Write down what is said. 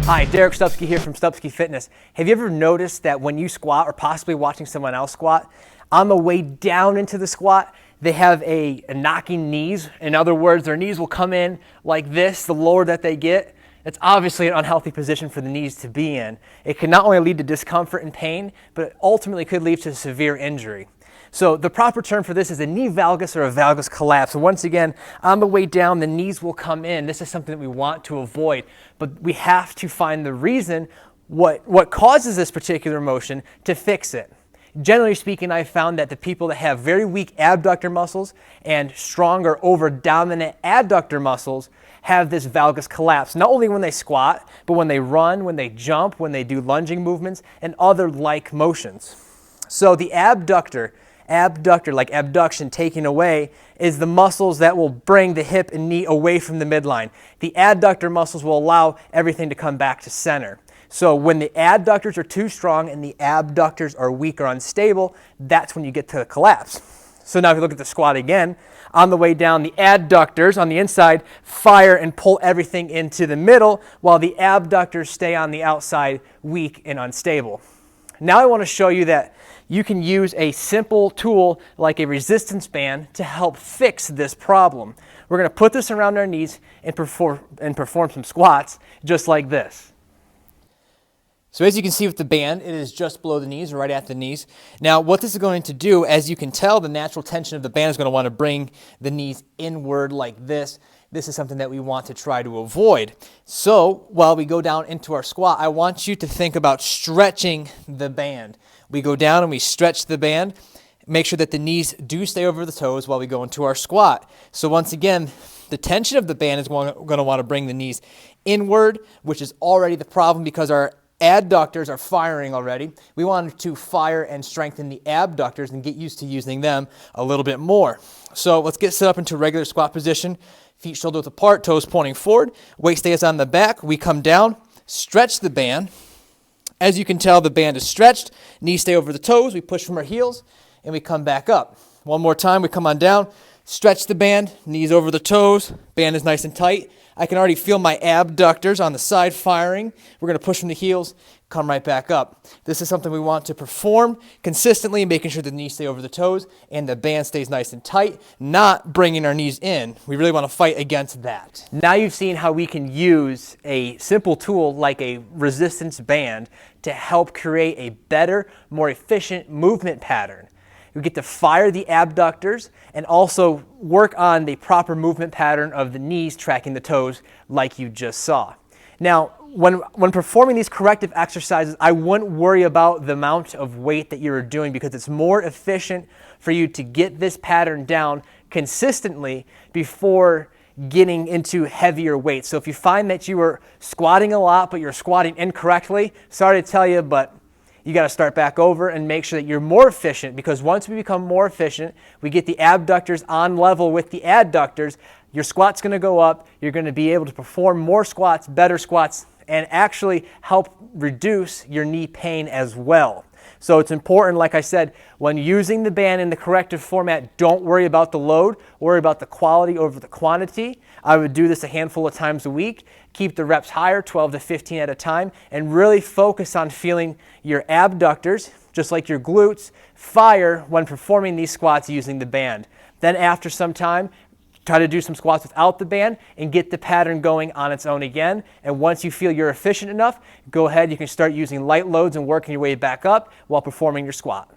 Hi, Derek Stupski here from Stupski Fitness. Have you ever noticed that when you squat, or possibly watching someone else squat, on the way down into the squat, they have a knocking knees? In other words, their knees will come in like this, the lower that they get. It's obviously an unhealthy position for the knees to be in. It can not only lead to discomfort and pain, but it ultimately could lead to severe injury. So the proper term for this is a knee valgus or a valgus collapse. So once again, on the way down, the knees will come in. This is something that we want to avoid, but we have to find the reason, what causes this particular motion, to fix it. Generally speaking, I've found that the people that have very weak abductor muscles and stronger over-dominant adductor muscles have this valgus collapse, not only when they squat, but when they run, when they jump, when they do lunging movements, and other like motions. So the abductor, like abduction, taking away, is the muscles that will bring the hip and knee away from the midline. The adductor muscles will allow everything to come back to center. So when the adductors are too strong and the abductors are weak or unstable, that's when you get to the collapse. So now if you look at the squat again, on the way down, the adductors on the inside fire and pull everything into the middle, while the abductors stay on the outside, weak and unstable. Now I want to show you that you can use a simple tool like a resistance band to help fix this problem. We're going to put this around our knees and perform some squats just like this. So as you can see with the band, it is just below the knees, right at the knees. Now what this is going to do, as you can tell, the natural tension of the band is going to want to bring the knees inward like this. This is something that we want to try to avoid. So while we go down into our squat, I want you to think about stretching the band. We go down and we stretch the band. Make sure that the knees do stay over the toes while we go into our squat. So once again, the tension of the band is going to want to bring the knees inward, which is already the problem because our adductors are firing already. We want to fire and strengthen the abductors and get used to using them a little bit more. So let's get set up into regular squat position. Feet shoulder width apart, toes pointing forward. Weight stays on the back. We come down, stretch the band. As you can tell, the band is stretched. Knees stay over the toes. We push from our heels and we come back up. One more time, we come on down, stretch the band, knees over the toes. Band is nice and tight. I can already feel my abductors on the side firing. We're going to push from the heels, come right back up. This is something we want to perform consistently, making sure the knees stay over the toes and the band stays nice and tight, not bringing our knees in. We really want to fight against that. Now you've seen how we can use a simple tool like a resistance band to help create a better, more efficient movement pattern. We get to fire the abductors and also work on the proper movement pattern of the knees tracking the toes like you just saw. Now, when performing these corrective exercises, I wouldn't worry about the amount of weight that you're doing because it's more efficient for you to get this pattern down consistently before getting into heavier weights. So if you find that you are squatting a lot, but you're squatting incorrectly, sorry to tell you, but you got to start back over and make sure that you're more efficient, because once we become more efficient, we get the abductors on level with the adductors, your squat's going to go up, you're going to be able to perform more squats, better squats, and actually help reduce your knee pain as well. So it's important, like I said, when using the band in the corrective format, don't worry about the load, worry about the quality over the quantity. I would do this a handful of times a week. Keep the reps higher, 12 to 15 at a time, and really focus on feeling your abductors, just like your glutes, fire when performing these squats using the band. Then after some time, try to do some squats without the band and get the pattern going on its own again. And once you feel you're efficient enough, go ahead, you can start using light loads and working your way back up while performing your squat.